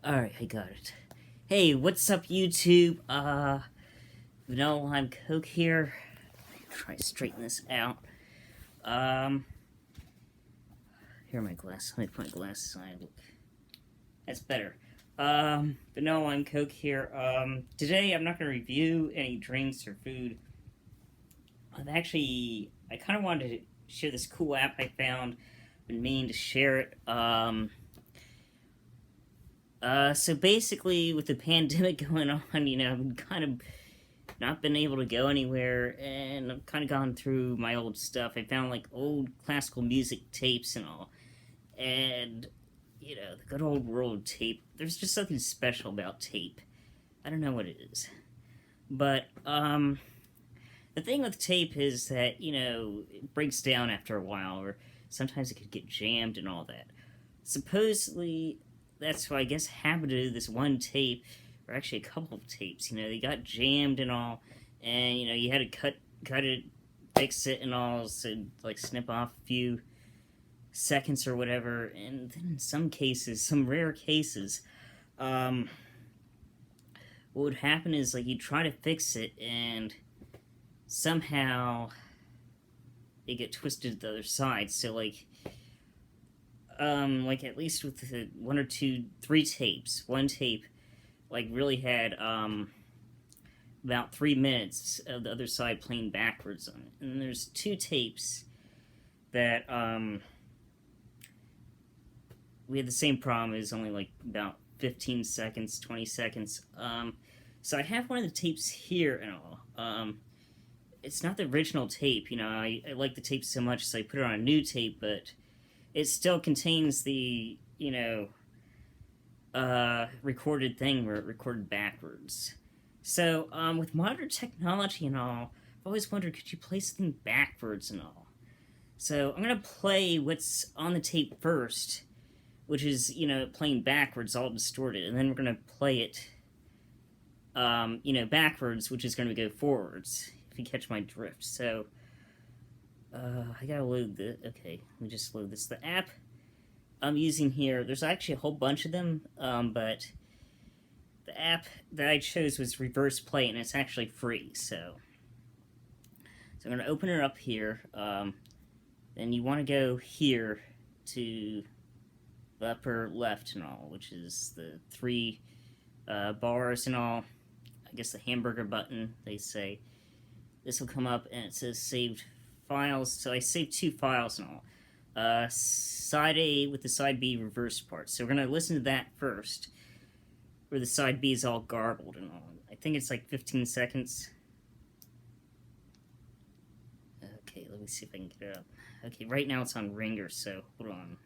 Alright, I got it. Hey, what's up, YouTube? Vanilla Lime Coke here. Try to straighten this out. Um, Here are my glasses. Let me put my glasses on. That's better. Vanilla Lime Coke here. Today I'm not going to review any drinks or food. I kind of wanted to share this cool app I found. Been meaning to share it. So basically, with the pandemic going on, I've kind of not been able to go anywhere, and I've kind of gone through my old stuff. I found, like, old classical music tapes and all, and, the good old world tape. There's just something special about tape. I don't know what it is. But, the thing with tape is that, it breaks down after a while, or sometimes it could get jammed and all that. Supposedly, that's what I guess happened to this one tape, or actually a couple of tapes. They got jammed and all, and you had to cut it, fix it and all, so like snip off a few seconds or whatever. And then in some cases, some rare cases, what would happen is like you try to fix it and somehow it get twisted to the other side. So like at least with the one or two, three tapes, one tape, like really had, about 3 minutes of the other side playing backwards on it. And there's two tapes that, we had the same problem. It was only like about 15 seconds, 20 seconds. So I have one of the tapes here and all. It's not the original tape, I like the tape so much, so I put it on a new tape, but it still contains the, recorded thing where it recorded backwards. So, with modern technology and all, I've always wondered, could you play something backwards and all? So, I'm gonna play what's on the tape first, which is, playing backwards, all distorted, and then we're gonna play it, backwards, which is gonna go forwards, if you catch my drift. So, I gotta load the. Okay, let me just load this. The app I'm using here, there's actually a whole bunch of them, but the app that I chose was Reverse Play, and it's actually free. So I'm gonna open it up here. Then you want to go here to the upper left and all, which is the three bars and all. I guess the hamburger button. They say this will come up, and it says saved files. So I saved two files and all. Side A with the side B reverse part. So we're gonna listen to that first, where the side B is all garbled and all. I think it's like 15 seconds. Okay, let me see if I can get it up. Okay, right now it's on ringer, so hold on.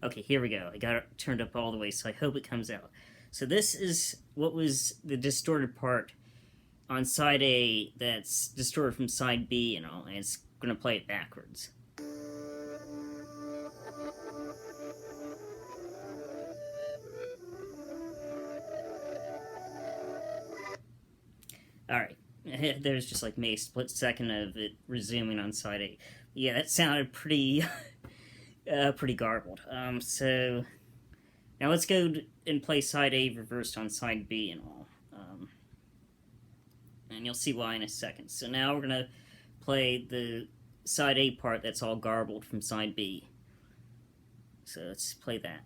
Okay, here we go. I got it turned up all the way, so I hope it comes out. So this is what was the distorted part on side A that's distorted from side B and all, and it's going to play it backwards. Alright, there's just like maybe a split second of it resuming on side A. Yeah, that sounded pretty, pretty garbled. So now let's go and play side A reversed on side B and all. And you'll see why in a second. So now we're going to play the side A part that's all garbled from side B. So let's play that.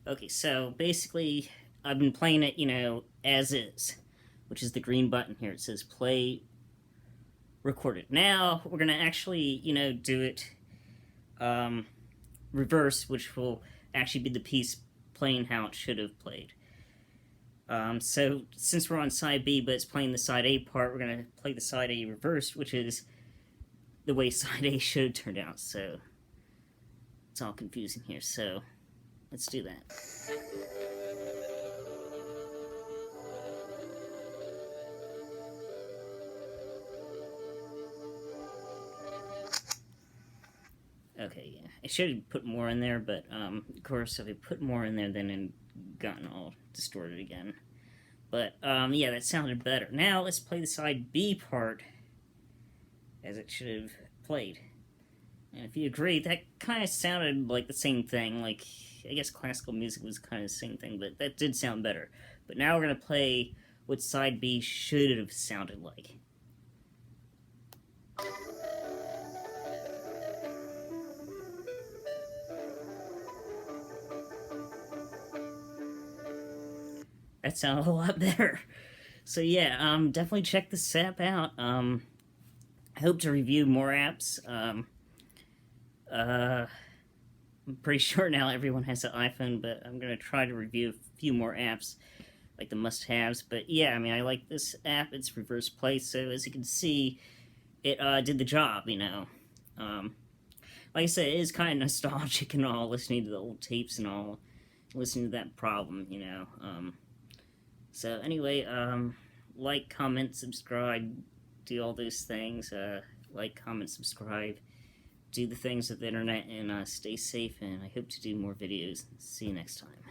Okay, so basically I've been playing it, as is, which is the green button here. It says play recorded. Now we're going to actually, do it reverse, which will actually be the piece playing how it should have played. So since we're on side B, but it's playing the side A part, we're going to play the side A reversed, which is the way side A should have turned out. So it's all confusing here. So let's do that. Okay, yeah. I should have put more in there, but, of course, if I put more in there, then it'd gotten all distorted again. But, yeah, that sounded better. Now, let's play the side B part as it should have played. And if you agree, that kind of sounded like the same thing. Like, I guess classical music was kind of the same thing, but that did sound better. But now we're going to play what side B should have sounded like. That sounded a lot better. So yeah, definitely check the app out. I hope to review more apps. I'm pretty sure now everyone has an iPhone, but I'm gonna try to review a few more apps, like the must-haves. But yeah, I mean, I like this app. It's reverse play, so as you can see, it did the job. Like I said, it is kind of nostalgic and all, listening to the old tapes and all, listening to that problem. So anyway, like, comment, subscribe, do all those things. Like, comment, subscribe, do the things of the internet, and stay safe. And I hope to do more videos. See you next time.